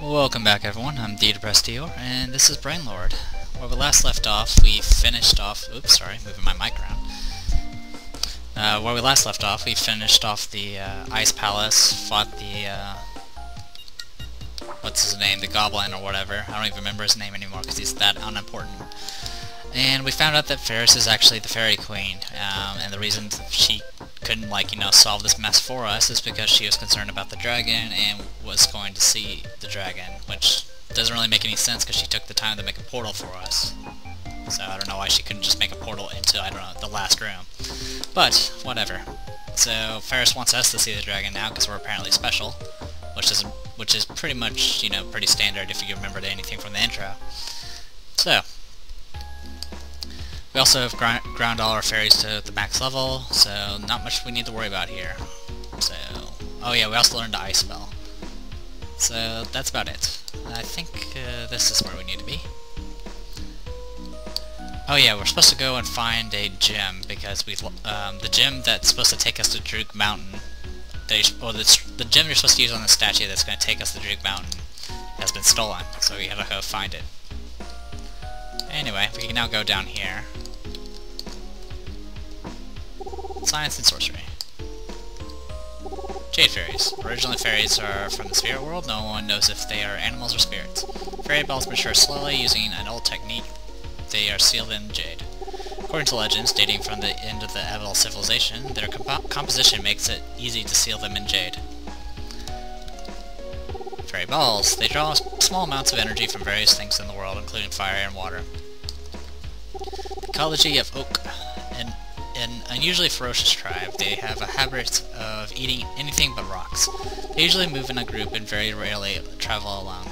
Welcome back everyone, I'm Depressed and this is Brain Lord. Where we last left off, we finished off... Oops, sorry, moving my mic around. Where we last left off, we finished off the Ice Palace, fought the... what's his name? The Goblin or whatever. I don't even remember his name anymore because he's that unimportant. And we found out that Ferris is actually the Fairy Queen, and the reason she couldn't, solve this mess for us is because she was concerned about the dragon and was going to see the dragon, which doesn't really make any sense because she took the time to make a portal for us. So I don't know why she couldn't just make a portal into, I don't know, the last room. But, whatever. So Ferris wants us to see the dragon now because we're apparently special, which is pretty much, pretty standard if you remembered anything from the intro. So, we also have ground all our fairies to the max level, so not much we need to worry about here. So, oh yeah, we also learned the ice spell. So that's about it. I think this is where we need to be. Oh yeah, we're supposed to go and find a gem because the gem that's supposed to take us to Droog Mountain, the gem you're supposed to use on the statue that's going to take us to Droog Mountain has been stolen, so we gotta go find it. Anyway, we can now go down here. Science and sorcery. Jade fairies. Originally fairies are from the spirit world. No one knows if they are animals or spirits. Fairy bells mature slowly using an old technique. They are sealed in jade. According to legends, dating from the end of the Abel civilization, their composition makes it easy to seal them in jade. Fairy balls. They draw small amounts of energy from various things in the world, including fire and water. The ecology of oak. An unusually ferocious tribe, they have a habit of eating anything but rocks. They usually move in a group and very rarely travel alone.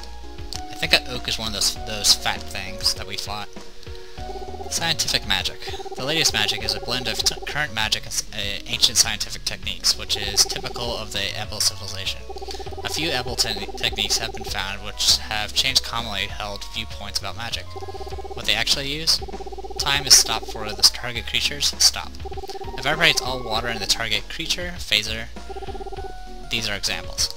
I think an oak is one of those fat things that we fought. Scientific magic. The latest magic is a blend of current magic and ancient scientific techniques, which is typical of the Abel civilization. A few Abel techniques have been found which have changed commonly held viewpoints about magic. What they actually use? Time is stopped for the target creatures. Stop. Evaporates all water in the target creature. Phaser. These are examples.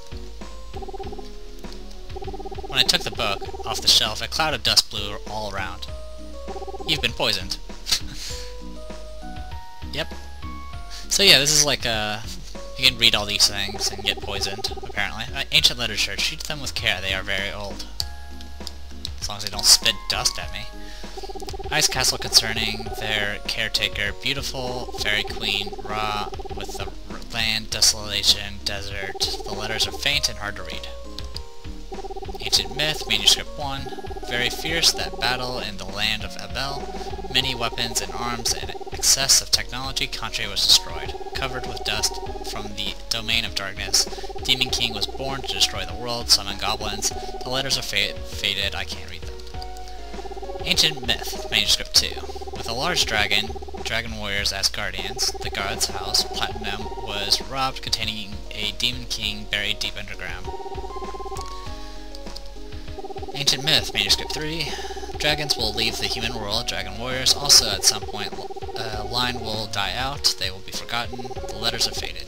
When I took the book off the shelf, a cloud of dust blew all around. You've been poisoned. Yep. So yeah, this is like you can read all these things and get poisoned, apparently. Ancient literature. Treat them with care. They are very old. As long as they don't spit dust at me. Ice Castle concerning their caretaker, beautiful fairy queen, Ra, with the land, desolation, desert. The letters are faint and hard to read. Ancient myth, manuscript 1, very fierce that battle in the land of Abel. Many weapons and arms and excess of technology, country was destroyed, covered with dust from the domain of darkness. Demon King was born to destroy the world, summon goblins. The letters are faded, I can't read them. Ancient myth, manuscript 2. With a large dragon, dragon warriors as guardians, the god's house, Platinum, was robbed containing a demon king buried deep underground. Ancient myth, manuscript 3. Dragons will leave the human world, dragon warriors. Also, at some point, line will die out, they will be forgotten, the letters are faded.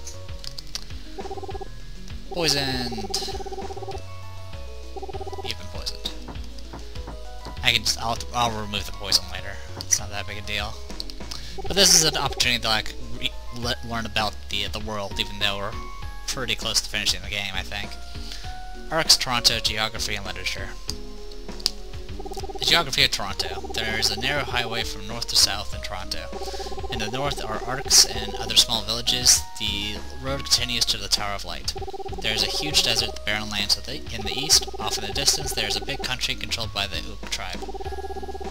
Poisoned. You've been poisoned. I'll remove the poison later. It's not that big a deal. But this is an opportunity that I could learn about the world, even though we're pretty close to finishing the game, I think. Arcs, Toronto, Geography and Literature. The geography of Toronto. There is a narrow highway from north to south in Toronto. In the north are arcs and other small villages. The road continues to the Tower of Light. There is a huge desert, the Barren Lands in the east. Off in the distance, there is a big country controlled by the Ook tribe.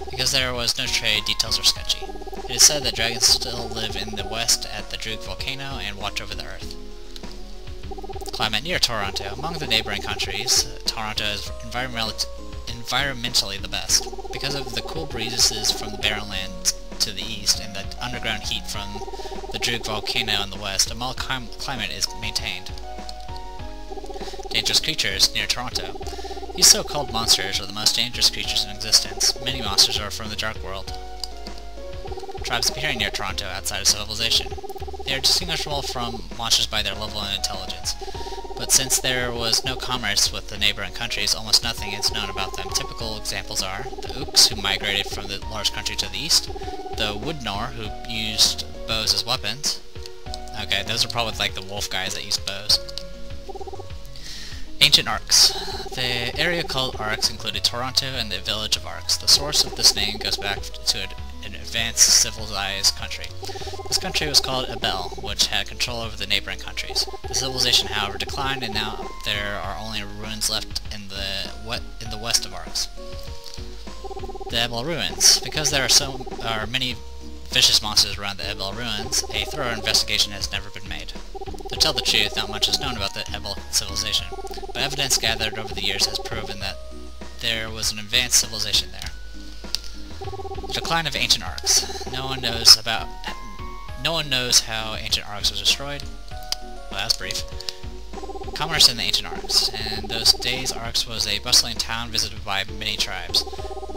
Because there was no trade, details are sketchy. It is said that dragons still live in the west at the Droog volcano and watch over the earth. Climate near Toronto. Among the neighboring countries, Toronto is environmentally the best. Because of the cool breezes from the Barren Lands to the east and the underground heat from the Droog volcano in the west, a mild climate is maintained. Dangerous creatures near Toronto. These so-called monsters are the most dangerous creatures in existence. Many monsters are from the dark world. Tribes appearing near Toronto outside of civilization. They are distinguishable from monsters by their level of intelligence. But since there was no commerce with the neighboring countries, almost nothing is known about them. Typical examples are the Ooks, who migrated from the large country to the east, the Woodnor, who used bows as weapons. Okay, those are probably like the wolf guys that used bows. Ancient Arks. The area called Arks included Toronto and the village of Arks. The source of this name goes back to an advanced civilized country. This country was called Abel, which had control over the neighboring countries. The civilization, however, declined, and now there are only ruins left in the west of Arks. The Abel ruins. Because there are many vicious monsters around the Abel ruins, a thorough investigation has never been made. To tell the truth, not much is known about the Abel civilization, but evidence gathered over the years has proven that there was an advanced civilization there. The decline of ancient Arks. No one knows how ancient Arks was destroyed. Well, that's brief. Commerce in the ancient Arks. In those days, Arks was a bustling town visited by many tribes.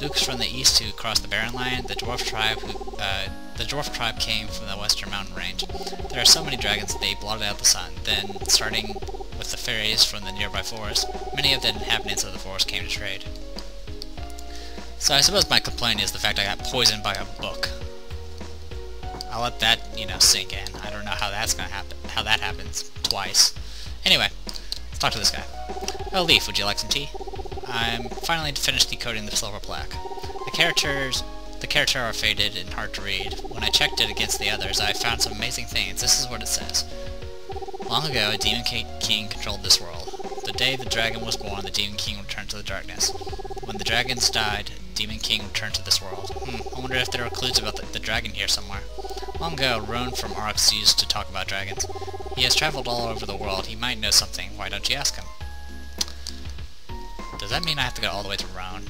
Ooks from the east who crossed the Barren Line, the dwarf tribe came from the western mountain range. There are so many dragons that they blotted out the sun. Then, starting with the fairies from the nearby forest, many of the inhabitants of the forest came to trade. So I suppose my complaint is the fact I got poisoned by a book. I'll let that, sink in. I don't know how that's gonna happen. How that happens twice. Anyway, let's talk to this guy. Oh, Leaf, would you like some tea? I'm finally finished decoding the silver plaque. The characters are faded and hard to read. When I checked it against the others, I found some amazing things. This is what it says. Long ago, a demon king controlled this world. The day the dragon was born, the demon king returned to the darkness. When the dragons died, demon king returned to this world. I wonder if there are clues about the dragon here somewhere. Long ago, Roan from Arks used to talk about dragons. He has traveled all over the world. He might know something. Why don't you ask him? Does that mean I have to go all the way to Roan?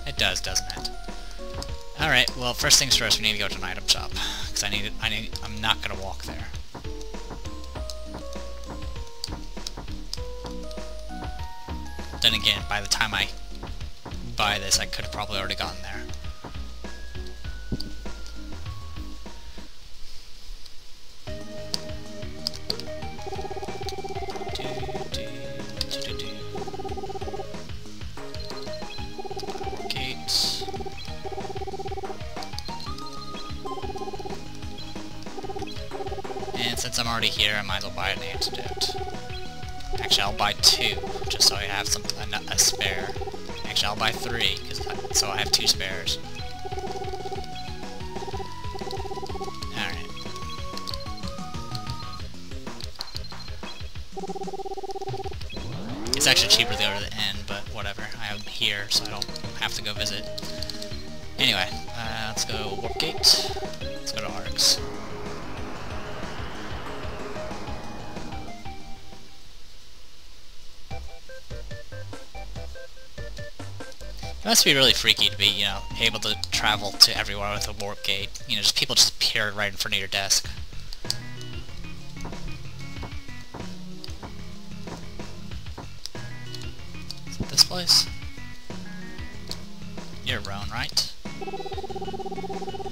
It does, doesn't it? Alright, well, first things first, we need to go to an item shop. Because I'm not gonna walk there. Then again, by the time I buy this, I could have probably already gotten there. And since I'm already here, I might as well buy an antidote. Actually, I'll buy 2, just so I have a spare. Actually, I'll buy 3, so I have 2 spares. Alright. It's actually cheaper to go to the inn, but whatever. I'm here, so I don't have to go visit. Anyway, let's go Warp Gate. Let's go to Arks. It must be really freaky to be, able to travel to everywhere with a warp gate. Just people just appear right in front of your desk. Is it this place? You're Roan, right?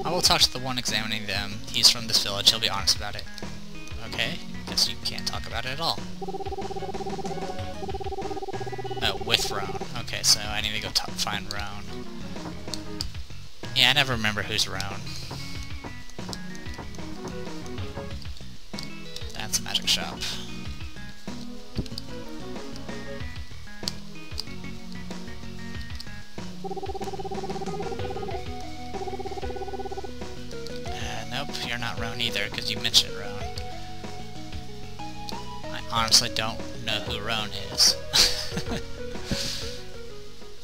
I will talk to the one examining them. He's from this village. He'll be honest about it. Okay, guess you can't talk about it at all. Oh, with Roan. Okay, so I need to go find Roan. Yeah, I never remember who's Roan. That's a magic shop. Nope, you're not Roan either, because you mentioned Roan. I honestly don't know who Roan is.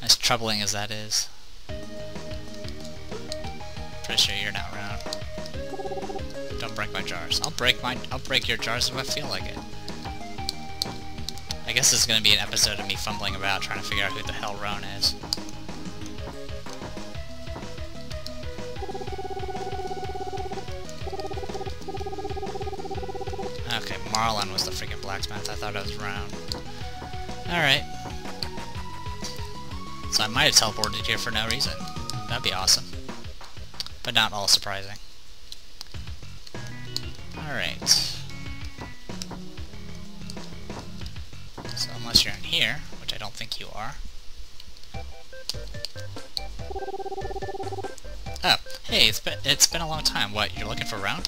As troubling as that is. Pretty sure you're not Roan. Don't break my jars. I'll break your jars if I feel like it. I guess this is gonna be an episode of me fumbling about trying to figure out who the hell Roan is. Okay, Marlon was the freaking blacksmith. I thought it was Roan. Alright. So I might have teleported here for no reason. That'd be awesome. But not all surprising. Alright. here, which I don't think you are. Oh, hey, it's been a long time. What, you're looking for Roan?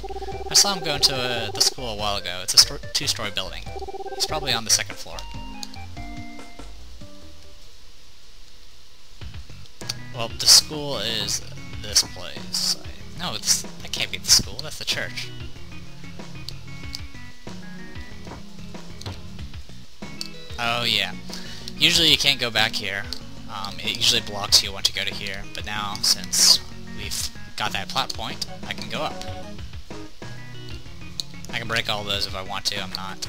I saw him go into the school a while ago. It's a two-story building. He's probably on the second floor. Well, the school is this place. No, that can't be the school. That's the church. Oh yeah. Usually you can't go back here. It usually blocks you once you go to here, but now, since we've got that plot point, I can go up. I can break all those if I want to, I'm not.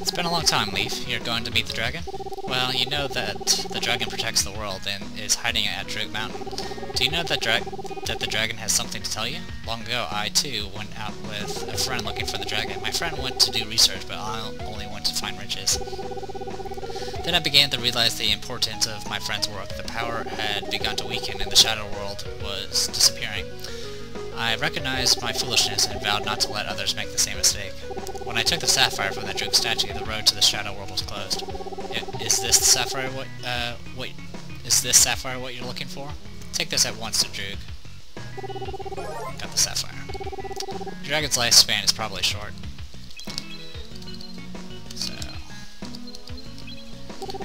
It's been a long time, Leaf. You're going to meet the dragon? Well, you know that the dragon protects the world and is hiding at Droog Mountain. Do you know that the dragon has something to tell you? Long ago, I too went out with a friend looking for the dragon. My friend went to do research, but I only went to find riches. Then I began to realize the importance of my friend's work. The power had begun to weaken and the shadow world was disappearing. I recognized my foolishness and vowed not to let others make the same mistake. When I took the sapphire from the Droog statue, the road to the shadow world was closed. Is this the sapphire is this sapphire what you're looking for? Take this at once to Droog. Got the sapphire. The dragon's lifespan is probably short. So,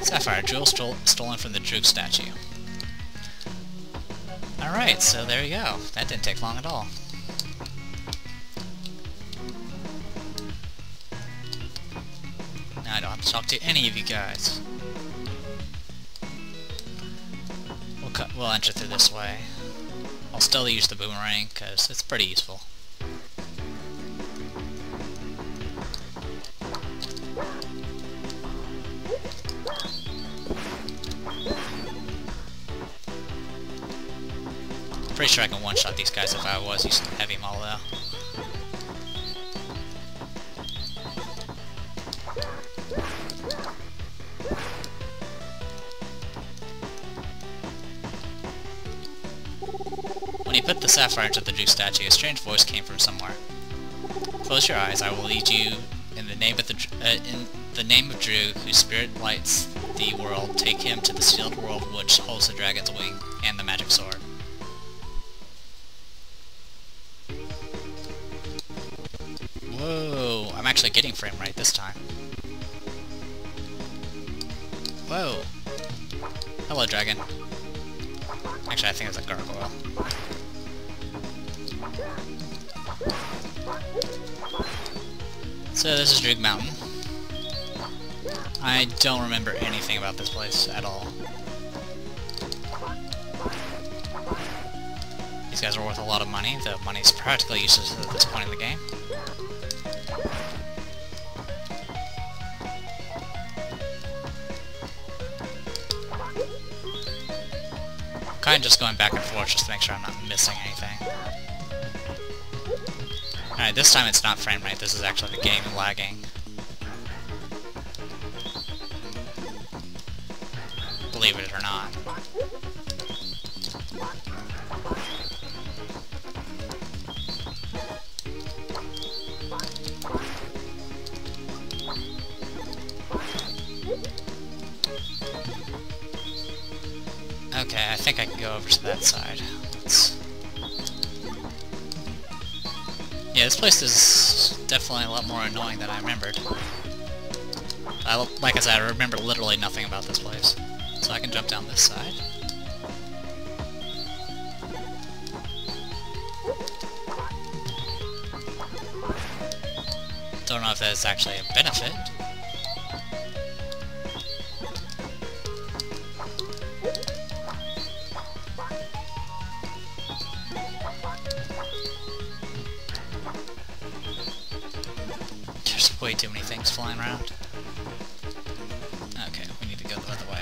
sapphire, jewel stolen from the Droog statue. Alright, so there you go. That didn't take long at all. Now I don't have to talk to any of you guys. We'll enter through this way. I'll still use the boomerang, because it's pretty useful. Pretty sure I can one-shot these guys if I was using heavy maul though. When he put the sapphire into the Droog statue, a strange voice came from somewhere. Close your eyes, I will lead you in the name of Droog, whose spirit lights the world. Take him to the sealed world which holds the dragon's wing and the magic sword. Whoa, I'm actually getting frame rate this time. Whoa. Hello, dragon. Actually, I think it's a gargoyle. So this is Droog Mountain. I don't remember anything about this place at all. These guys are worth a lot of money. The money's practically useless at this point in the game. Kind of just going back and forth just to make sure I'm not missing anything. Alright, this time it's not frame rate, this is actually the game lagging. Believe it or not. Okay, I think I can go over to that side. Yeah, this place is definitely a lot more annoying than I remembered. Like I said, I remember literally nothing about this place. So I can jump down this side. Don't know if that's actually a benefit. There's way too many things flying around. Okay, we need to go the other way.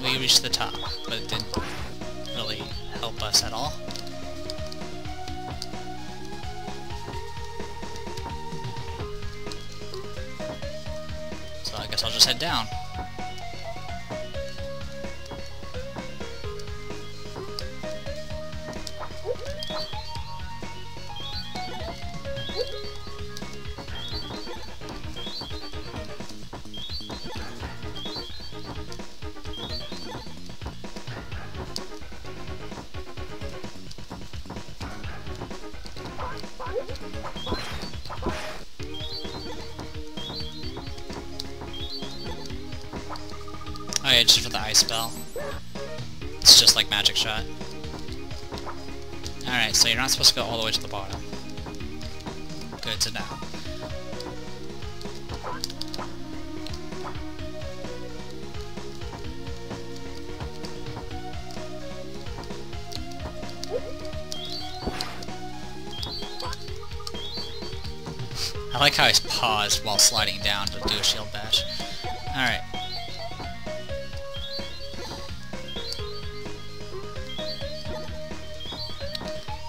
we reached the top, but it didn't really help us at all. So I guess I'll just head down. Oh yeah, just for the ice spell. It's just like Magic Shot. Alright, so you're not supposed to go all the way to the bottom. Good to know. I like how he's paused while sliding down to do a shield bash. Alright.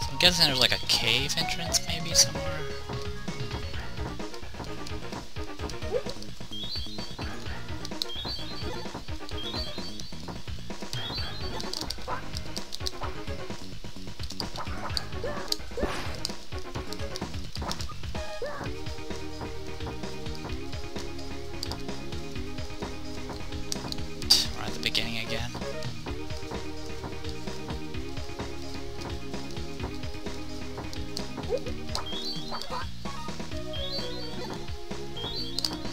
So I'm guessing there's like a cave entrance maybe somewhere. Beginning again.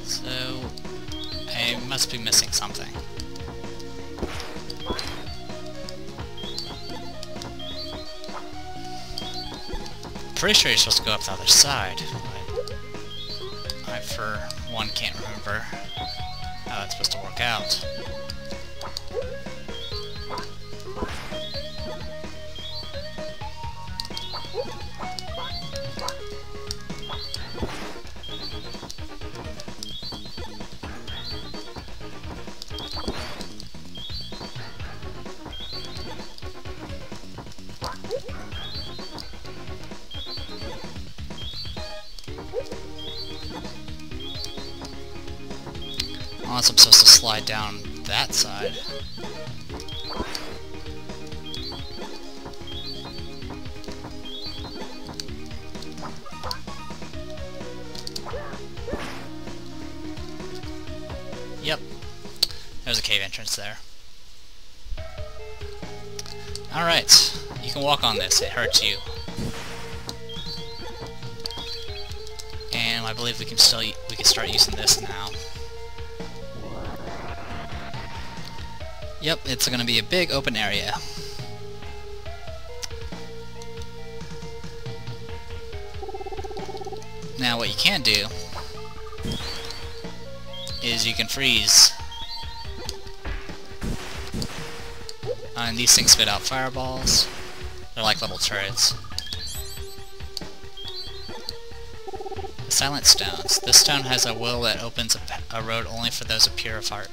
So I must be missing something. Pretty sure you're supposed to go up the other side, but I for one can't remember how that's supposed to work out. Unless I'm supposed to slide down that side. Yep. There's a cave entrance there. Alright. You can walk on this. It hurts you. And I believe we can start using this now. Yep, it's going to be a big open area. Now what you can do is you can freeze. And these things spit out fireballs. They're like little turrets. Silent stones. This stone has a will that opens a road only for those of pure of heart.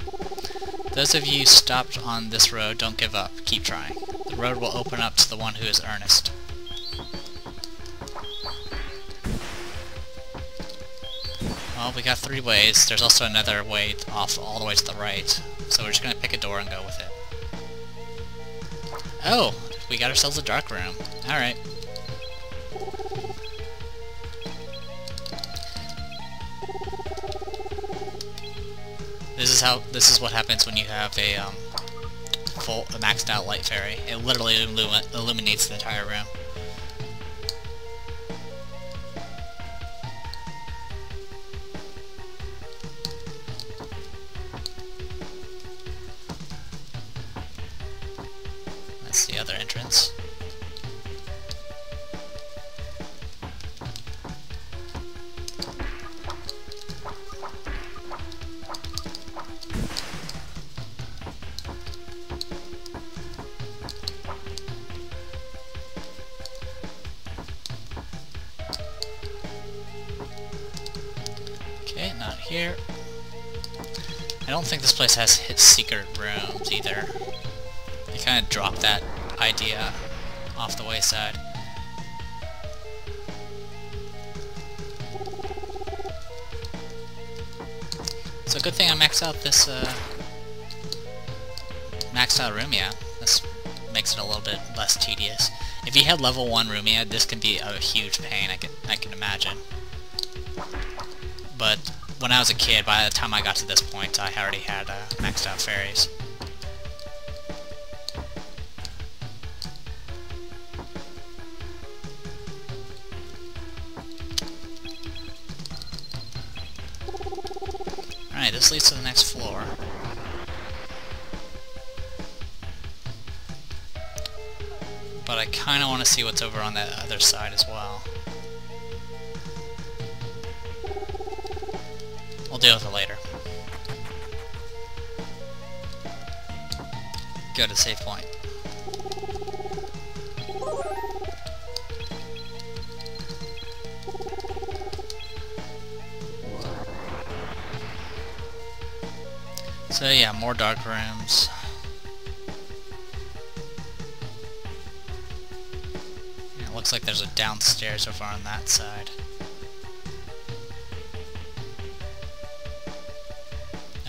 Those of you stopped on this road, don't give up. Keep trying. The road will open up to the one who is earnest. Well, we got 3 ways. There's also another way off all the way to the right. So we're just gonna pick a door and go with it. Oh! We got ourselves a dark room. Alright. This is what happens when you have a maxed out light fairy. It literally illuminates the entire room. That's the other entrance. Okay, not here. And don't think this place has secret rooms either. They kind of dropped that idea off the wayside. So good thing I maxed out this maxed out Rumia. This makes it a little bit less tedious. If you had level 1 Rumia, this can be a huge pain, I can imagine. But when I was a kid, by the time I got to this point, I already had maxed out fairies. Alright, this leads to the next floor. But I kinda wanna see what's over on that other side as well. We'll deal with it later. Go to save point. So yeah, more dark rooms. Yeah, it looks like there's a downstairs over on that side.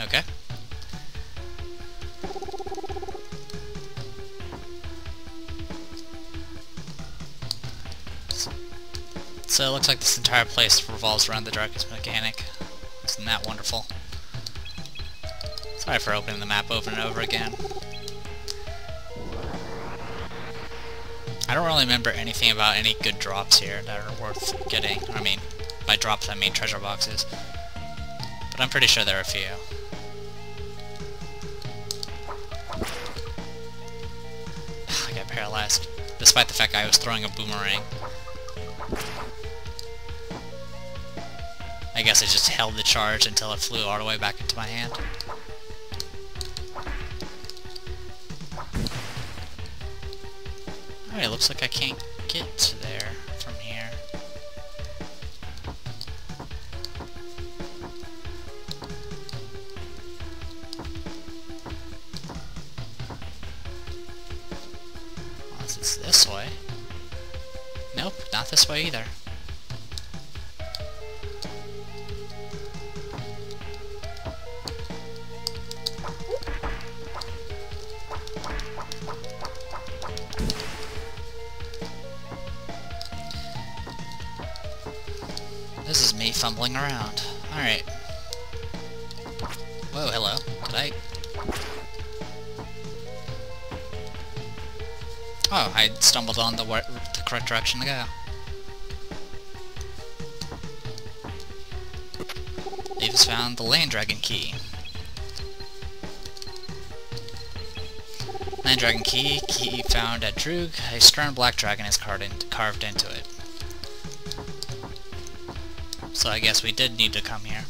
Okay. So it looks like this entire place revolves around the darkest mechanic. Isn't that wonderful? Sorry for opening the map over and over again. I don't really remember anything about any good drops here that are worth getting. I mean, by drops I mean treasure boxes. But I'm pretty sure there are a few. I got paralyzed, despite the fact I was throwing a boomerang. I guess I just held the charge until it flew all the way back into my hand. Alright, looks like I can't get to there from here. Unless it's this way. Nope, not this way either. This is me fumbling around. Alright. Whoa, hello. Did I... Oh, I stumbled on the correct direction to go. Davis found the Land Dragon key. Land Dragon key found at Droog. A stern black dragon is carved into it. So I guess we did need to come here.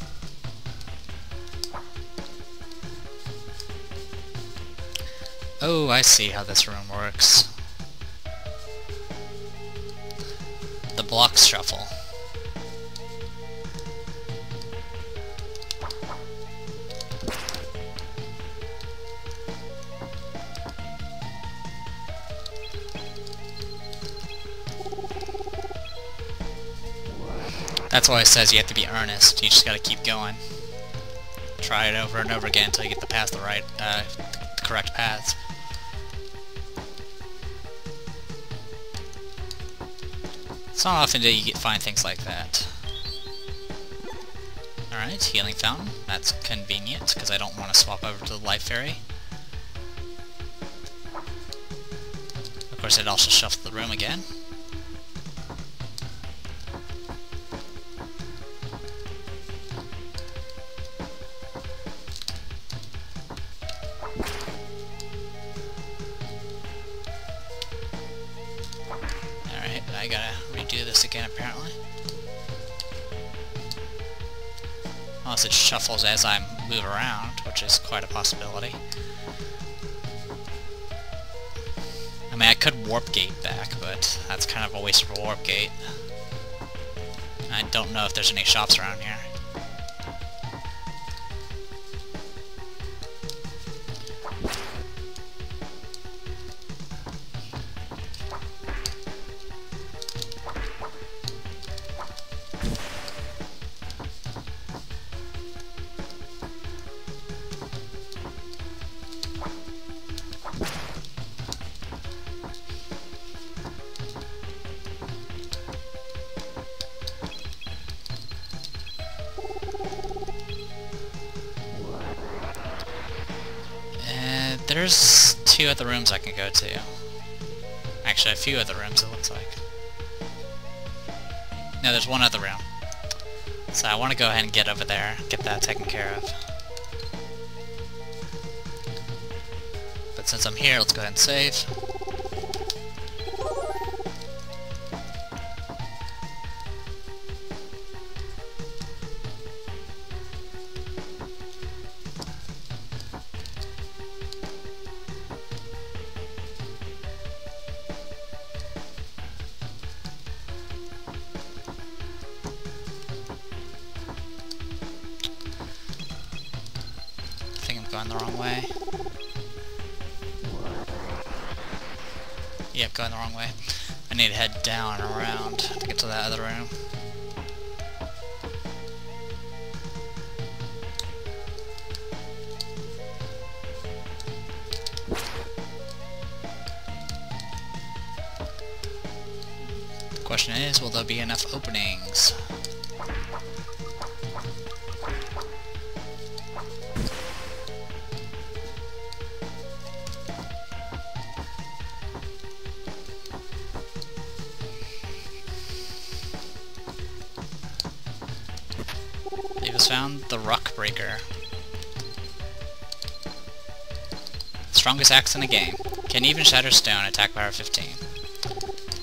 Oh, I see how this room works. The blocks shuffle. That's why it says you have to be earnest. You just gotta keep going. Try it over and over again until you get the correct paths. It's not often that you find things like that. Alright, healing fountain. That's convenient, because I don't want to swap over to the life fairy. Of course, it also shuffled the room again. I gotta redo this again, apparently. Unless it shuffles as I move around, which is quite a possibility. I mean, I could warp gate back, but that's kind of a waste of a warp gate. I don't know if there's any shops around here. there's 2 other rooms I can go to. Actually, a few other rooms, it looks like. No, there's 1 other room. So I want to go ahead and get over there, get that taken care of. But since I'm here, let's go ahead and save. I think I'm going the wrong way. Yep, going the wrong way. I need to head down and around to get to that other room. The question is, will there be enough openings? Davis found the Rock Breaker. Strongest axe in the game. Can even shatter stone, attack power 15.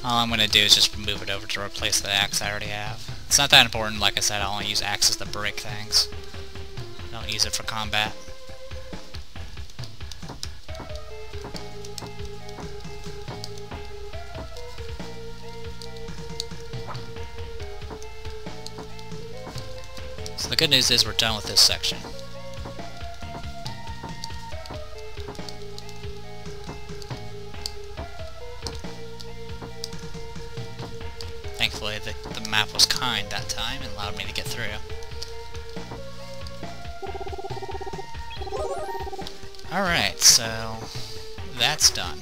All I'm gonna do is just move it over to replace the axe I already have. It's not that important, like I said, I only use axes to break things. I don't use it for combat. So the good news is we're done with this section. Thankfully the map was kind that time and allowed me to get through. Alright, so that's done.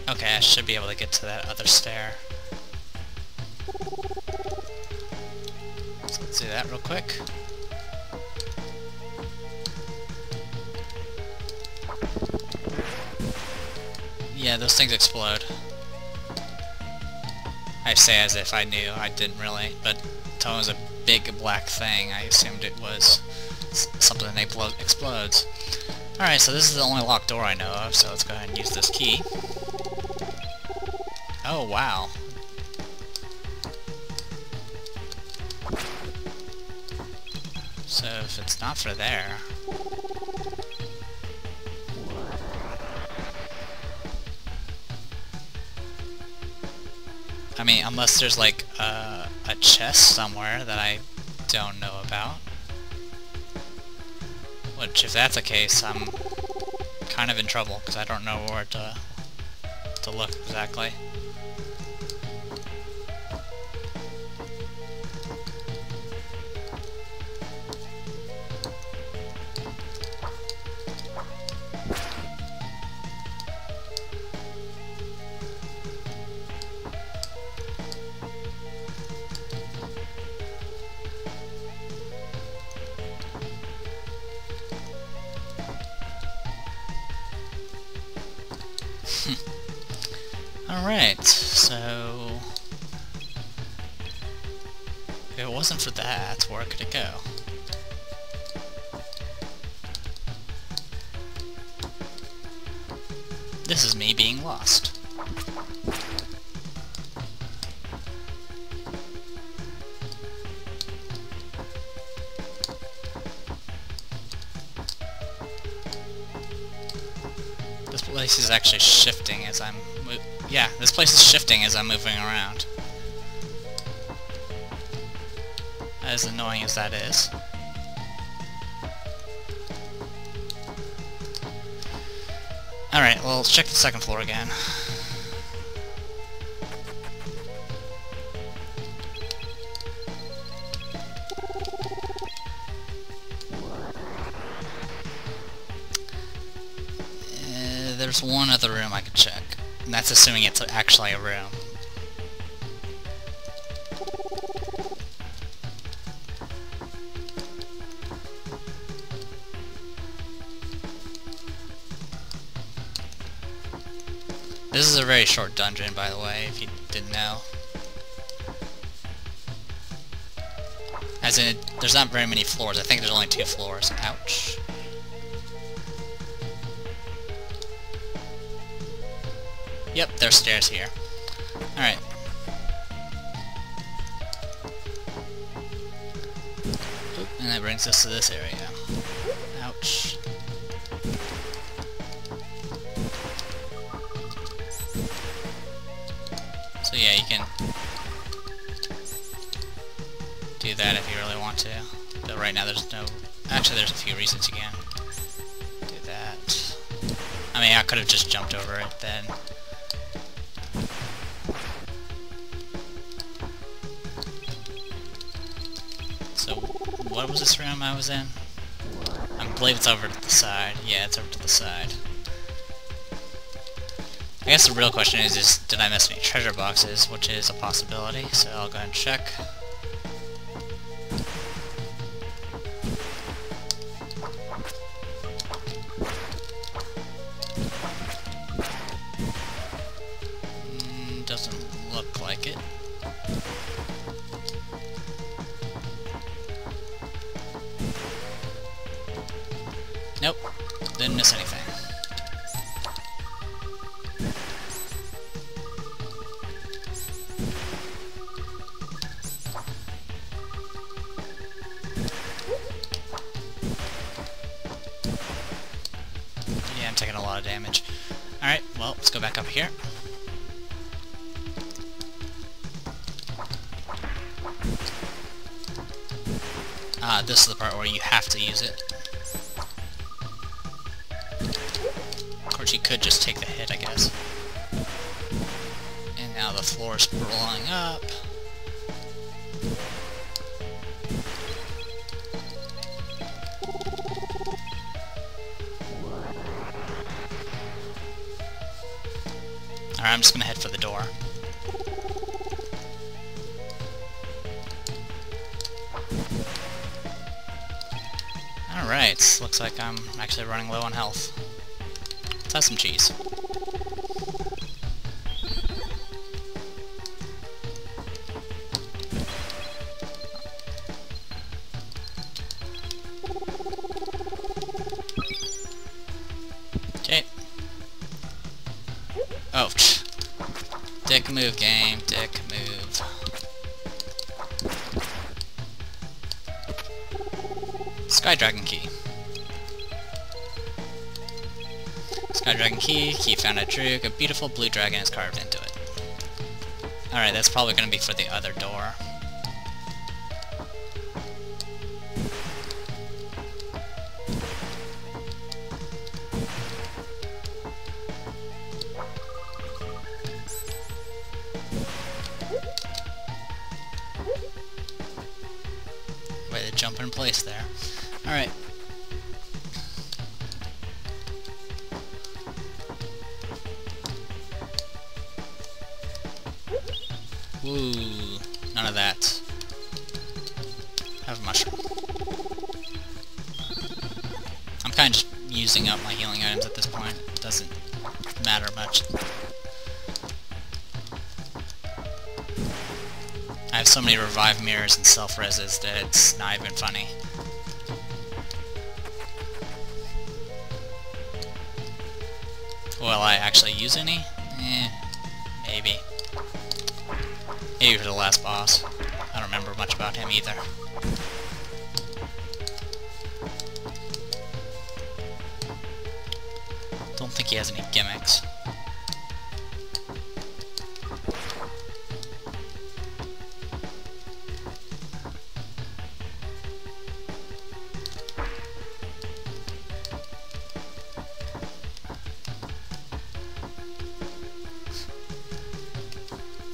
Okay, I should be able to get to that other stair. So let's do that real quick. Yeah, those things explode. I say as if I knew, I didn't really, but until it was a big black thing, I assumed it was something that explodes. Alright, so this is the only locked door I know of, so let's go ahead and use this key. Oh, wow. So if it's not for there... I mean, unless there's like a chest somewhere that I don't know about. Which, if that's the case, I'm kind of in trouble, because I don't know where to look exactly. Alright, so... if it wasn't for that, where could it go? This is me being lost. This place is actually shifting as I'm yeah, this place is shifting as I'm moving around. As annoying as that is. Alright, well, let's check the second floor again. there's one other room I could check. And that's assuming it's actually a room. This is a very short dungeon, by the way, if you didn't know. As in, there's not very many floors. I think there's only 2 floors. Ouch. Yep, there's stairs here. Alright. And that brings us to this area. Ouch. So yeah, you can do that if you really want to. But right now there's no... Actually, there's a few reasons you can do that. I mean, I could have just jumped over it then. So, what was this room I was in? I believe it's over to the side. Yeah, it's over to the side. I guess the real question is did I miss any treasure boxes, which is a possibility, so I'll go ahead and check. Doesn't look like it. Nope, didn't miss anything. Yeah, I'm taking a lot of damage. Alright, well, let's go back up here. This is the part where you have to use it. Of course, you could just take the hit, I guess. And now the floor's blowing up. Alright, I'm just gonna head for the door. Alright, looks like I'm actually running low on health. Let's have some cheese. Okay. Oh, dick move, game, dick move. Sky Dragon Key. Sky Dragon Key found at Droog. A beautiful blue dragon is carved into it. Alright, that's probably going to be for the other door. Way to jump in place there. Alright. Ooh, none of that. Have a mushroom. I'm kind of just using up my healing items at this point. It doesn't matter much. I have so many revive mirrors and self-reses that it's not even funny. Will I actually use any? Maybe. Maybe for the last boss. I don't remember much about him either. Don't think he has any gimmicks.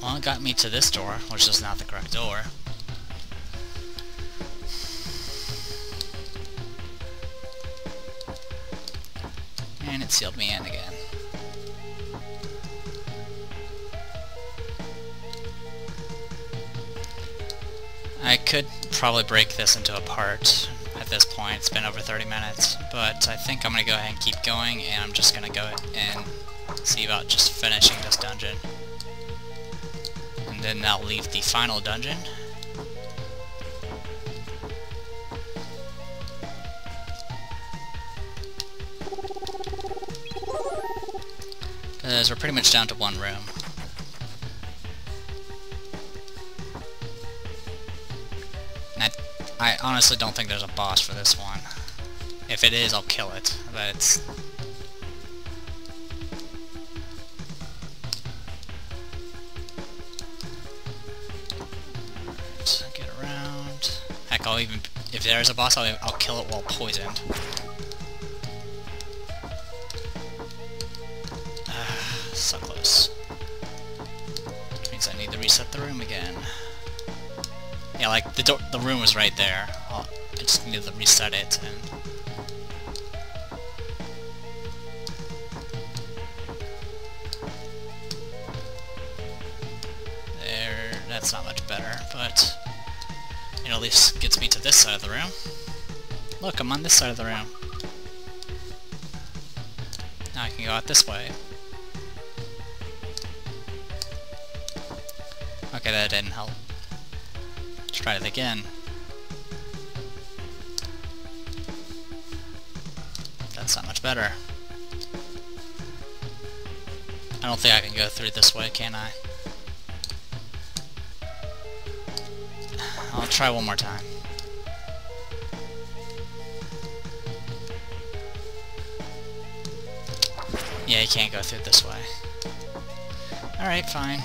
Well, it got me to this door, which is not the correct door. And it sealed me in again. I could probably break this into a part at this point. It's been over 30 minutes, but I think I'm going to go ahead and keep going, and I'm just going to go and see about just finishing this dungeon. And then I'll leave the final dungeon. Because we're pretty much down to one room. And I honestly don't think there's a boss for this one. If it is, I'll kill it, but it's... Alright, get around. Heck, I'll even... If there's a boss, I'll kill it while poisoned. So close. Which means I need to reset the room again. Yeah, like, the room was right there. I just need to reset it, and... There, that's not much better, but... It at least gets me to this side of the room. Look, I'm on this side of the room. Now I can go out this way. Okay, that didn't help. Let's try it again. That's not much better. I don't think I can go through this way, can I? I'll try one more time. Yeah, you can't go through this way. Alright, fine.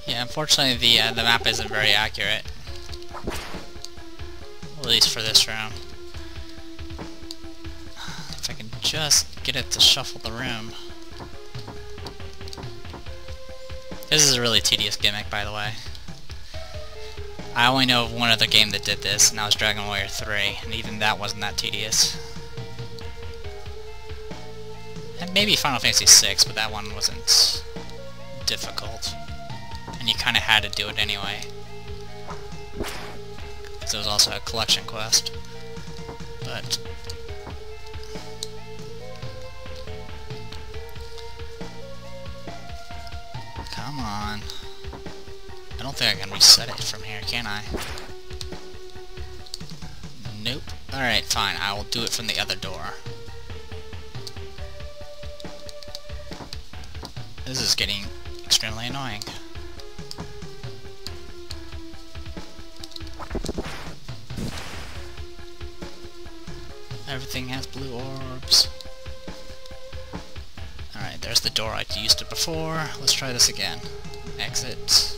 Yeah, unfortunately the map isn't very accurate. At least for this room. If I can just get it to shuffle the room. This is a really tedious gimmick, by the way. I only know of one other game that did this, and that was Dragon Warrior 3, and even that wasn't that tedious. And maybe Final Fantasy 6, but that one wasn't difficult. And you kinda had to do it anyway. Because it was also a collection quest. But... Come on. I don't think I can reset it from here, can I? Nope. Alright, fine. I will do it from the other door. This is getting extremely annoying. Everything has blue orbs. Alright, there's the door. I used it before. Let's try this again. Exit.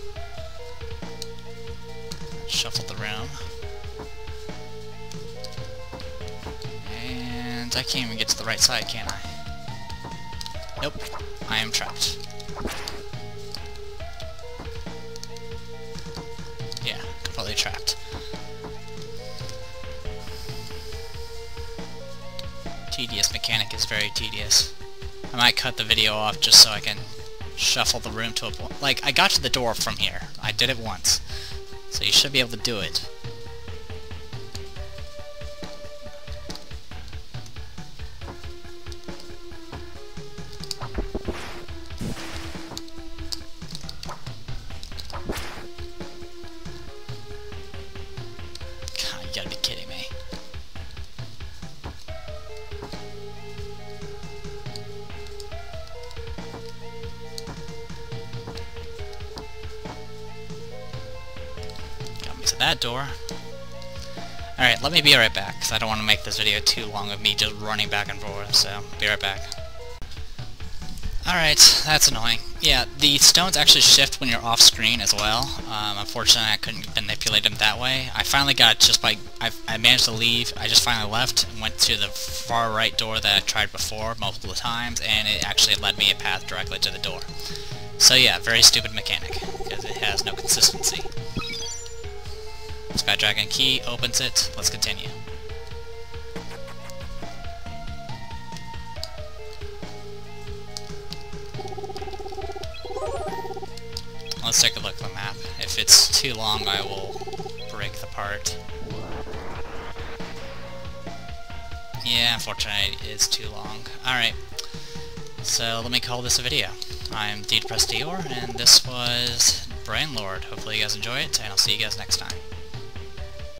Shuffle the room. And I can't even get to the right side, can I? Nope. I am trapped. Yeah, completely trapped. Tedious mechanic is very tedious. I might cut the video off just so I can shuffle the room to a point. Like, I got to the door from here. I did it once. So you should be able to do it. God, you gotta be kidding me. To that door. Alright, let me be right back, because I don't want to make this video too long of me just running back and forth, so be right back. Alright, that's annoying. Yeah, the stones actually shift when you're off screen as well. Unfortunately, I couldn't manipulate them that way. I finally got just by... I managed to leave. I just finally left and went to the far right door that I tried before multiple times, and it actually led me a path directly to the door. So yeah, very stupid mechanic, because it has no consistency. Sky Dragon key opens it. Let's continue. Let's take a look at the map. If it's too long, I will break the part. Yeah, unfortunately, it is too long. Alright, so let me call this a video. I'm D Depressed Dior, and this was Brain Lord. Hopefully you guys enjoy it, and I'll see you guys next time.